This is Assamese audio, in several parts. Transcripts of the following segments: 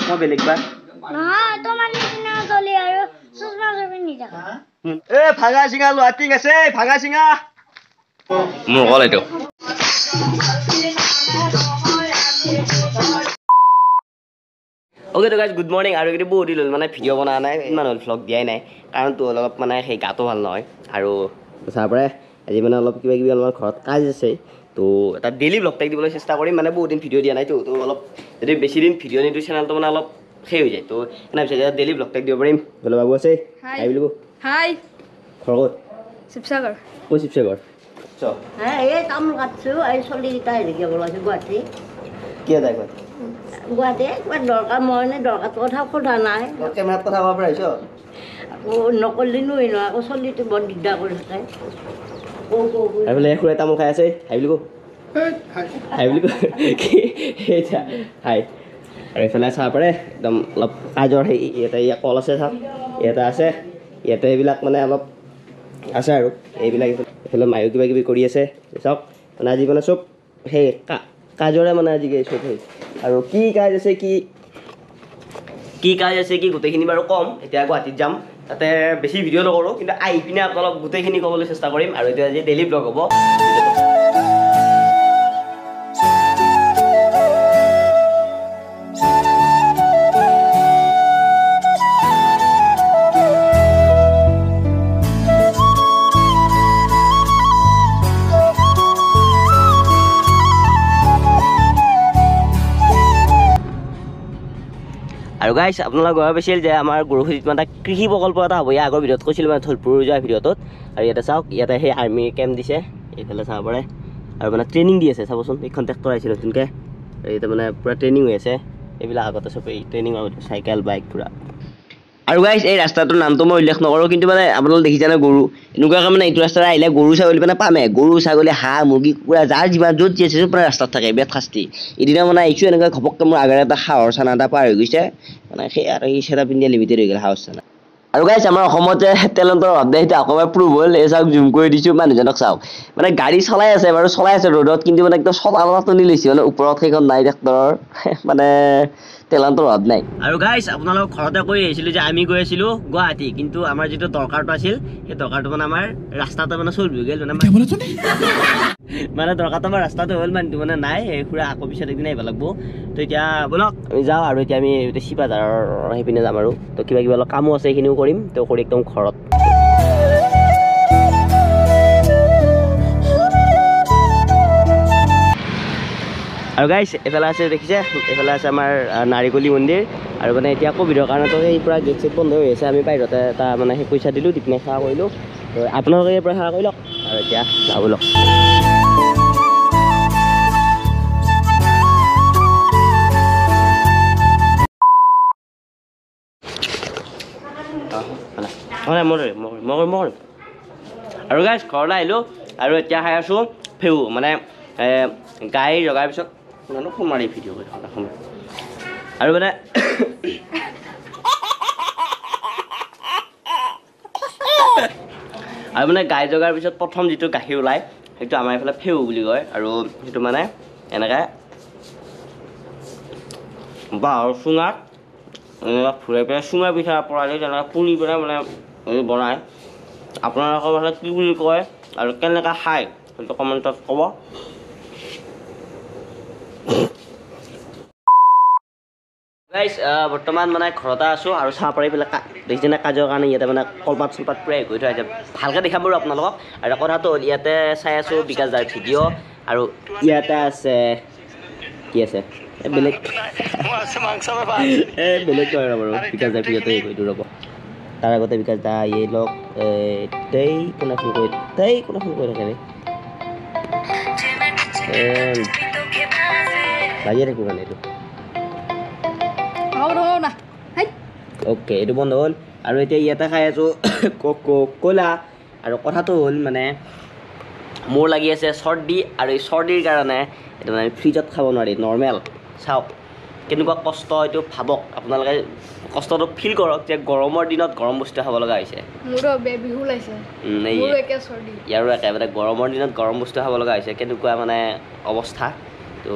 চশমা বেলেগ বা নহয় তোমাৰ নিচিনা চলি আৰু চশমা চবি নিথাকা এ ভাঙা চিঙা লোৱাটিং আছে ভাঙা চিঙা মোৰ কল এইটো ওকে তো গাইজ গুড মৰ্নিং আৰু এইটো বহুত দিন হ'ল মানে ভিডিঅ' বনোৱা নাই ইমান হ'ল ভ্লগ দিয়াই নাই কাৰণটো অলপ মানে সেই গাটো ভাল নহয় আৰু তাৰ পৰাই আজি মানে অলপ কিবা কিবি অলপ ঘৰত কাজ আছে তো এটা ডেইলি ভ্লগ টাইপ দিবলৈ চেষ্টা কৰিম মানে বহুত দিন ভিডিঅ' দিয়া নাইতো তো অলপ যদি বেছি দিন ভিডিঅ' নিদিওঁ চেনেলটো মানে অলপ সেই হৈ যায় তো এনে ভাবিছোঁ ডেইলি ভ্লগ টাইপ দিব পাৰিম বোলে বাবু আছে হাই বুলি হাই ঘৰ ক'ত শিৱসাগৰ ক'ত শিৱসাগৰ চ এই তামোল কাটছোঁ এই চলিকেইটা হেৰিকে ওলাইছোঁ গুৱাহাটী কিয় যায় গুৱাহাটী কিবা দৰকাৰ মই এনে দৰকাৰটো কথা সোধা নাই কেমেৰাত কথা ক'ব পাৰিছ আকৌ নকৰিলে নহয় নহয় আকৌ চলিটো বৰ দিগদাৰ কৰি থাকে আৰু বোলে খুৰাই তামোল খাই আছে হাই বুলি হাই বুলি হাই আৰু এইফালে চাব পাৰে একদম অলপ কাজৰ সেই ইয়াতে ইয়াত কল আছে চাওক ইয়াতে আছে ইয়াতে এইবিলাক মানে অলপ আছে আৰু এইবিলাক এইফালে মায়ো কিবা কিবি কৰি আছে চাওক মানে আজি মানে চব সেই কাজৰে মানে আজি চব সেই আৰু কি কাজ আছে কি কাজ আছে কি গোটেইখিনি বাৰু কম এতিয়া গুৱাহাটীত যাম তাতে বেছি ভিডিঅ' নকৰোঁ কিন্তু আহি পিনে আপোনালোক গোটেইখিনি ক'বলৈ চেষ্টা কৰিম আৰু এতিয়া আজি ডেইলি ব্লগ হ'ব আৰু গাইছ আপোনালোক গম পাইছিল যে আমাৰ গুৰুসুতিত মানে কৃষি প্ৰকল্প এটা হ'ব আগৰ ভিডিঅ'ত কৈছিলোঁ মানে ধলপুৰ যোৱা ভিডিঅ'টোত আৰু ইয়াতে চাওক ইয়াতে সেই আৰ্মি কেম্প দিছে এইফালে চাব পাৰে আৰু মানে ট্ৰেইনিং দি আছে চাবচোন এইখন ট্ৰেক্টৰ আহিছিল নতুনকৈ আৰু ইয়াতে মানে পূৰা ট্ৰেইনিং হৈ আছে এইবিলাক আগতে চব এই ট্ৰেইনিং চাইকেল বাইক পূৰা আৰু গাইছ এই ৰাস্তাটোৰ নামটো মই উল্লেখ নকৰোঁ কিন্তু মানে আপোনালোকে দেখিছেনে গৰু এনেকুৱাকৈ মানে এইটো ৰাস্তাত আহিলে গৰু ছাগলী মানে পামে গৰু ছাগলী হাঁহ মুৰ্গী কুকুৰা যাৰ যিমান য'ত যি আছে পূৰা ৰাস্তাত থাকে বেত শাস্তি এদিনা মানে আহিছোঁ এনেকৈ ঘপককৈ মোৰ আগেৰে এটা হাঁহৰ চানা এটা পাৰ হৈ গৈছে মানে সেই আৰু এই চেৰাপ ইণ্ডিয়া লিমিটেড হৈ গ'ল হাঁহৰ চানা আৰু গাইছ আমাৰ অসমতে টেলেণ্টৰ অভাৱ নাই সেইটো আকৌ প্ৰুভ হ'ল এই চাওক জুম কৰি দিছোঁ মানুহজনক চাওক মানে গাড়ী চলাই আছে বাৰু চলাই আছে ৰ'দত কিন্তু মানে একদম চলালত টনি লৈছে মানে ওপৰত সেইখন নাই ট্ৰেক্টৰৰ মানে টেলেণ্টৰ অভাৱ নাই আৰু গাইছ আপোনালোক ঘৰতে কৈ আহিছিলোঁ যে আমি গৈ আছিলোঁ গুৱাহাটী কিন্তু আমাৰ যিটো দৰকাৰটো আছিল সেই দৰকাৰটো মানে আমাৰ ৰাস্তাটো মানে চল্ভ হৈ গ'ল মানে দৰকাৰটো আমাৰ ৰাস্তাটো হ'ল মানুহটো মানে নাই সেই খুৰা আকৌ পিছত একদিন আহিব লাগিব তো এতিয়া বলক আমি যাওঁ আৰু এতিয়া আমি চিপাঝাৰৰ সেইপিনে যাম আৰু তো কিবা কিবা অলপ কামো আছে সেইখিনিও কৰিম তো কৰি একদম ঘৰত আৰু গাইছ এইফালে আছে দেখিছে এইফালে আছে আমাৰ নাৰিকলি মন্দিৰ আৰু মানে এতিয়া ক'ভিডৰ কাৰণেতো সেই পূৰা গেট চেট বন্ধ হৈ আছে আমি বাহিৰতে এটা মানে সেই পইচা দিলোঁ দি পিনে সেৱা কৰিলোঁ তো আপোনালোকে ইয়াৰ পৰা সেৱা কৰি লওক আৰু এতিয়া যাওঁ লওক আৰু গাইছ ঘৰলৈ আহিলোঁ আৰু এতিয়া খাই আছোঁ ফেউ মানে গাই জগাৰ পিছত ফোন মাৰি ভিডিঅ' কৰি আৰু মানে আৰু মানে গাই জগাৰ পিছত প্ৰথম যিটো গাখীৰ ওলায় সেইটো আমাৰ এইফালে ফেউ বুলি কয় আৰু সেইটো মানে এনেকৈ বাঁহৰ চুঙাত এনেকৈ ফুৰাই পেলাই চুঙা পিঠা পৰা যায় তেনেকৈ পুৰি পেলাই মানে বনায় আপোনালোকৰ ফালে কি বুলি কয় আৰু কেনেকৈ খায় সেইটো কমেণ্টত ক'ব গাইছ বৰ্তমান মানে ঘৰতে আছোঁ আৰু চাহ পাৰি পেলাই দেখিছেনে কাজৰ কাৰণে ইয়াতে মানে কলপাত চলপাত পূৰাই কৰি থোৱা হৈছে ভালকৈ দেখাম বাৰু আপোনালোকক আৰু কথাটো হ'ল ইয়াতে চাই আছোঁ বিকাশ দাৰ ভিডিঅ' আৰু ইয়াতে আছে কি আছে বেলেগ বেলেগ কয় ৰ'ব বিকাশ দাৰ ভিডিঅ'টো হেৰি কৰি দিওঁ ৰ'ব তাৰ আগতে বিকাশ দা এই লওক কোনে ফোন কৰি থাকে লাগিয়ে থাকিব মানে এইটো অ'কে এইটো বন্ধ হ'ল আৰু এতিয়া ইয়াতে খাই আছোঁ ক'লা আৰু কথাটো হ'ল মানে মোৰ লাগি আছে চৰ্দি আৰু এই চৰ্দিৰ কাৰণে এইটো মানে ফ্ৰিজত খাব নোৱাৰি নৰ্মেল চাওক কেনেকুৱা কষ্ট এইটো ভাবক আপোনালোকে কষ্টটো ফিল কৰক যে গৰমৰ দিনত গৰম বস্তু খাব লগা হৈছে ইয়াৰো একে মানে গৰমৰ দিনত গৰম বস্তু খাব লগা হৈছে কেনেকুৱা মানে অৱস্থা তো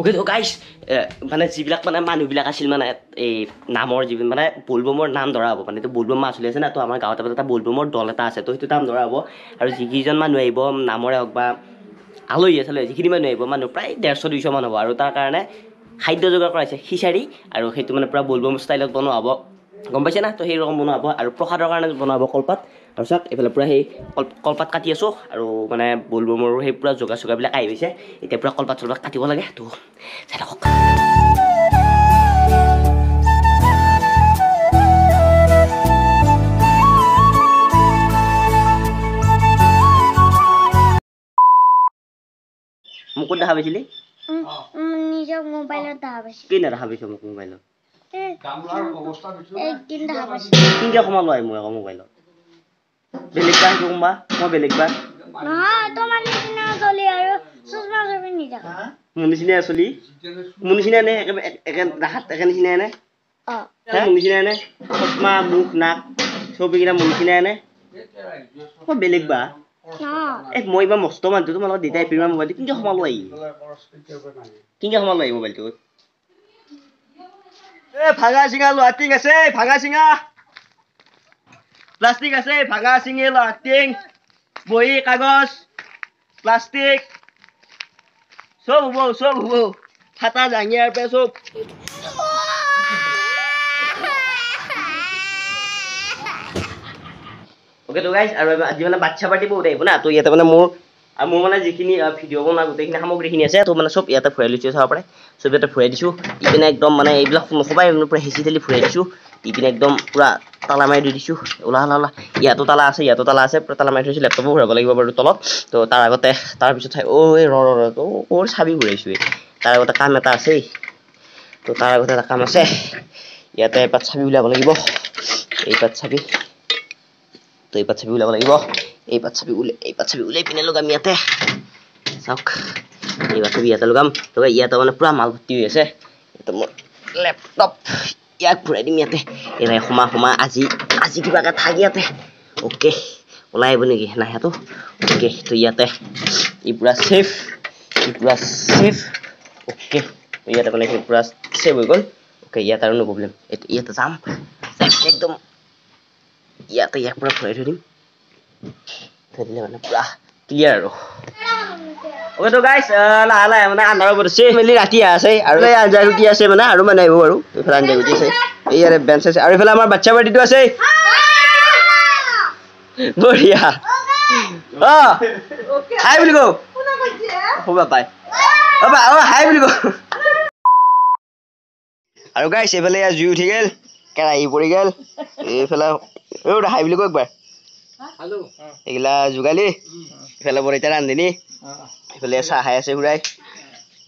ওকে তো গাইছ মানে যিবিলাক মানে মানুহবিলাক আছিল মানে এই নামৰ যিবিলাক মানে বলবমৰ নাম ধৰা হ'ব মানে এইটো বলবম মাছ চলি আছে না তো আমাৰ গাঁৱত এটা বলবমৰ দল এটা আছে তো সেইটো নাম ধৰা হ'ব আৰু যিকেইজন মানুহ আহিব নামৰে হওক বা আলহী আছিলে যিখিনি মানুহ আহিব মানুহ প্ৰায় 150-200 মান হ'ব আৰু তাৰ কাৰণে খাদ্য যোগাৰ কৰা হৈছে খিচাৰি আৰু সেইটো মানে পুৰা বলবম ষ্টাইলত বনোৱা হ'ব গম পাইছে না তো সেই ৰকম বনোৱা হ'ব আৰু প্ৰসাদৰ কাৰণে বনোৱা হ'ব কলপাত আৰু চাওক এইফালে পুৰা সেই কলপাত কাটি আছোঁ আৰু মানে বলবমৰো সেই পুৰা যোগাবিলাক আহি গৈছে এতিয়া পুৰা কলপাত চলপাত কাটিব লাগে তো চাই থাকক মোক ক'ত দেখা পাইছিলি নিজৰ মোবাইলত দেখা পাইছোঁ কি দেখা পাইছ মোক মোবাইলত একদিন দেখা পাইছোঁ কিনকে সোমালো আহি মই আকৌ মোবাইলত বেলেগ বা সেইটো কোনবা মই বেলেগ বা নহয় তোমাৰ নিচিনা চলি আৰু চুচমা চবি নিজাক মোৰ নিচিনা চলি মোৰ নিচিনা নে একে দেখাত একে নিচিনা নে মোৰ নিচিনা নে চশমা মুখ নাক চব এইকেইটা মোৰ নিচিনা নে মই বেলেগ বা মই এইবাৰ মস্ত মানুহটো তোমাৰ লগত দেউতাই ফিৰমা মোবাইলটো কিনকে সোমালো আহি মোবাইলটোত ভাঙা চিঙা লোহাটিং আছে ভাঙা চিঙা প্লাষ্টিক আছে ভাঙা চিঙি লোহাটিং বহি কাগজ প্লাষ্টিক সব হ'ব ফাটা জাঙিয়াৰ পৰা সব ওকে তো গাইজ আৰু আজি মানে বাচ্চা পাৰ্টি বহুত আহিব না তো ইয়াতে মানে মোৰ মানে যিখিনি ভিডিঅ' বনোৱা গোটেইখিনি সামগ্ৰীখিনি আছে তো মানে চব ইয়াতে ফুৰাই লৈছোঁ চাব পাৰে চব ইয়াতে ফুৰাই দিছোঁ ইপিনে একদম মানে এইবিলাক সবাই পুৰা হেঁচি ঠেলি ফুৰাই দিছোঁ ইপিনে একদম পুৰা তালা মাৰি দি দিছোঁ ওলা ইয়াতো তালা আছে পুৰা তালা মাৰি থৈছোঁ লেপটপো ঘূৰাব লাগিব বাৰু তলত তো তাৰ আগতে তাৰপিছত এই তো ওৰ চাবি ঘূৰাইছোঁ তাৰ আগতে কাম এটা আছেই তো তাৰ আগতে এটা কাম আছে ইয়াতে এপাত চাবি উলিয়াব লাগিব এইপাত চাবি তো এই পাত চাবি ওলাব লাগিব এই পাত চাবি উলিয়াই পিনে লগাম ইয়াতে চাওক এই পাত চাবি ইয়াতে লগাম তো ইয়াতে মানে পুৰা মাল ভৰ্তি হৈ আছে ইয়াতে মোৰ লেপটপ ইয়াক ফুৰাই দিম ইয়াতে এনে সোমা আজি কিবাকে থাক ইয়াতে অ'কে ওলাই আহিব নেকি নাহেতো অ'কে তো ইয়াতে ই পুৰা ছেফ অ'কে তো ইয়াতে মানে পুৰা ছেফ হৈ গ'ল অ'কে ইয়াত আৰু নো প্ৰব্লেম ইয়াতে যাম একদম ইয়াতে ইয়াক পুৰা ফুৰাই থৈ দিম থৈ দিলে মানে পুৰা ক্লিয়াৰ আৰু ওকে তো গাইজ লাহে মানে আন্ধাৰ হ'ব ধৰিছে মেলি ৰাতি আছে আৰু আঞ্জা ৰুটি আছে মানে আৰু মানে আহিব বাৰু এইফালে আঞ্জা ৰুটি আছে এইয়াৰে বেঞ্চ আছে আৰু এইফালে আমাৰ বাচ্চা পাৰ্টিটো আছে বঢ়িয়া হাই বুলি কওঁ হ'ব পাই হাই বুলি কওঁ আৰু গাইজ এইফালে জুই উঠি গ'ল কেৰাহী পৰি গ'ল এইফালে হাই বুলি কওঁ একবাৰ এইগিলা যোগালি এইফালে বৰৈতা ৰান্ধিনি এইফালে চাহ খাই আছে ঘূৰাই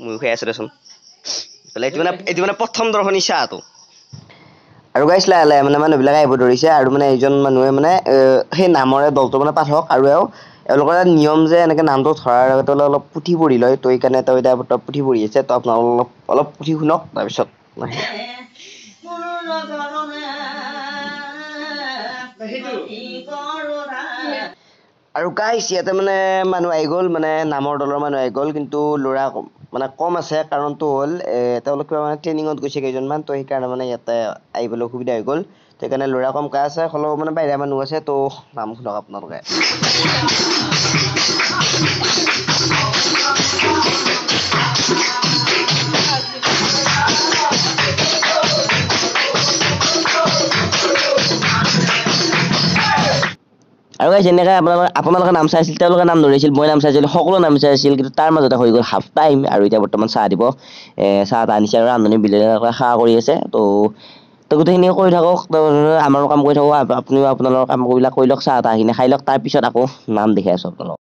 ময়ো খাই আছো দেচোন এইফালে এইটো মানে প্ৰথম দৰ্শনী চাহটো আৰু গাইছ লাহে মানে মানুহবিলাক আহিব ধৰিছে আৰু মানে এইজন মানুহে মানে সেই নামৰে দলটো মানে পাঠক আৰু এওঁলোকৰ নিয়ম যে এনেকৈ নামটো ধৰাৰ আগতে অলপ পুথি পঢ়ি লয় তো সেইকাৰণে তেওঁ এতিয়া পুথি পঢ়ি আছে তো আপোনালোক অলপ পুথি শুনক তাৰপিছত আৰু গাইছ ইয়াতে মানে মানুহ আহি গ'ল মানে নামৰ দলৰ মানুহ আহি গ'ল কিন্তু ল'ৰা মানে কম আছে কাৰণটো হ'ল তেওঁলোকে মানে ট্ৰেইনিঙত গৈছে কেইজনমান তো সেইকাৰণে মানে ইয়াতে আহিবলৈ অসুবিধা হৈ গ'ল তো সেইকাৰণে ল'ৰা কমকৈ আছে হ'লেও মানে বাহিৰা মানুহ আছে তো নাম শুনক আপোনালোকে আৰু গাইছ এনেকৈ আপোনালোকে নাম চাইছিল তেওঁলোকে নাম ধৰিছিল মই নাম চাইছিলোঁ সকলো নাম চাইছিল কিন্তু তাৰ মাজতে হৈ গ'ল হাফ টাইম আৰু এতিয়া বৰ্তমান চাহ দিব চাহ এটা আনিছে আৰু ৰান্ধনি বিলাকে সেৱা কৰি আছে তো গোটেইখিনি কৰি থাকক আমাৰো কাম কৰি থাকক আপুনিও আপোনালোকৰ কামবিলাক কৰি লওক চাহ তাহখিনি খাই লওক তাৰপিছত আকৌ নাম দেখি আছোঁ আপোনালোক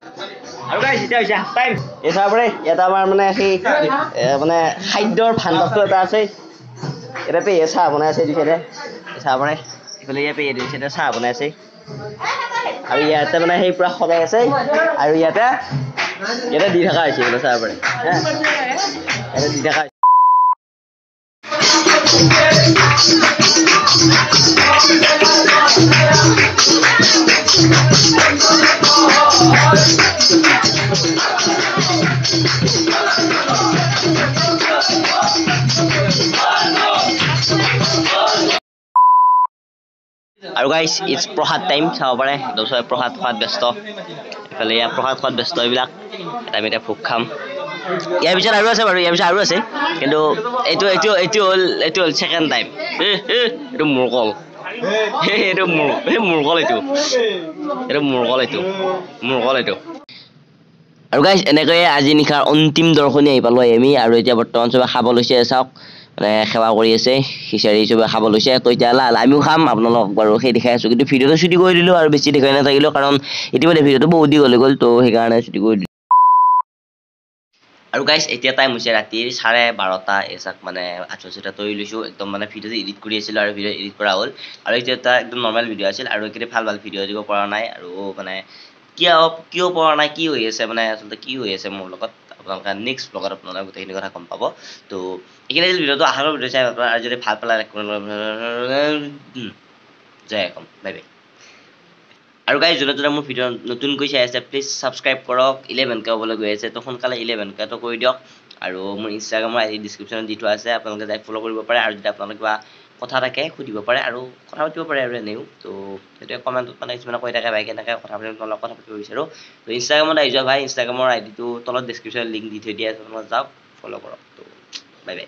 আৰু গাইছ এতিয়া হৈছে হাফ টাইম এই চাহ পৰে ইয়াতে আমাৰ মানে সেই মানে খাদ্যৰ ভাণ্ডাৰটো এটা আছে এটা পেহীয়ে চাহ বনাই আছে এইটো চাইডে চাহ বনাই এইফালে ইয়াত পেহীয়ে দুই চাইডে চাহ বনাই আছে আৰু ইয়াতে মানে সেই পুৰা সজাই আছে আৰু ইয়াতে দি থকা হৈছে বোলে চাহ পাৰে ইয়াতে দি থকা আৰু গাইছ ইটছ প্ৰসাদ টাইম চাব পাৰে একদম চবে প্ৰসাদ খোৱাত ব্যস্ত এইফালে ইয়াৰ প্ৰসাদ খোৱাত ব্যস্ত এইবিলাক আমি এতিয়া ভোগ খাম ইয়াৰ পিছত আৰু আছে বাৰু ইয়াৰ পিছত আৰু আছে কিন্তু এইটো হ'ল ছেকেণ্ড টাইম এইটো মুৰকল এইটো মুৰকল এইটো আৰু গাইছ এনেকৈয়ে আজি নিশাৰ অন্তিম দৰ্শনী আহি পালোঁ আমি আৰু এতিয়া বৰ্তমান চবে খাব লৈছে চাওক মানে সেৱা কৰি আছে খিচাৰি চবে খাব লৈছে তো এতিয়া আমিও খাম আপোনালোকক বাৰু সেই দেখাই আছোঁ কিন্তু ভিডিঅ'টো ছুটি কৰি দিলোঁ আৰু বেছি দেখাই নাথাকিলোঁ কাৰণ ইতিমধ্যে ভিডিঅ'টো বহুত দীঘল হৈ গ'ল তো সেইকাৰণে ছুটি কৰি দিলোঁ আৰু গাইছ এতিয়া টাইম হৈছে ৰাতিৰ 12:30 এচাক মানে আঠুৱা তৰি লৈছোঁ একদম মানে ভিডিঅ'টো এডিট কৰি আছিলোঁ আৰু ভিডিঅ' এডিট কৰা হ'ল আৰু এতিয়া এটা একদম নৰ্মেল ভিডিঅ' আছিল আৰু এইখিনি ভাল ভিডিঅ' দিব পৰা নাই আৰু মানে কিয় পৰা নাই কি হৈ আছে মানে আচলতে কি হৈ আছে মোৰ লগত আপোনালোকে নেক্সট ব্লগত আপোনালোকে গোটেইখিনি কথা গম পাব তো এইখিনি ভিডিঅ'টো আশা কৰোঁ ভিডিঅ' চাই ভাল পালে আৰু যদি ভাল পালে জয় অসম বাই বাই আৰু গাইজ যোনে মোৰ ভিডিঅ' নতুনকৈ চাই আছে প্লিজ ছাবস্ক্ৰাইব কৰক 11K হ'বলৈ গৈ আছে তো সোনকালে 11Kটো কৰি দিয়ক আৰু মোৰ ইনষ্টাগ্ৰামৰ আইডি ডিছক্ৰিপশ্যনত দি থোৱা আছে আপোনালোকে যাই ফ'ল' কৰিব পাৰে আৰু যদি আপোনালোকে কিবা কথা থাকে সুধিব পাৰে আৰু কথা পাতিব পাৰে আৰু এনেও তো সেইটোৱে কমেণ্টত মানে কিছুমানে কৈ থাকে ভাই কেনেকৈ কথা পাতিব বিচাৰোঁ তো ইনষ্টাগ্ৰামত আহি যোৱা ভাই ইনষ্টাগ্ৰামৰ আইডিটো তলত ডিছক্ৰিপশ্যনত লিংক দি থৈ দিয়া আপোনালোকে যাওক ফ'ল' কৰক তো বাই বাই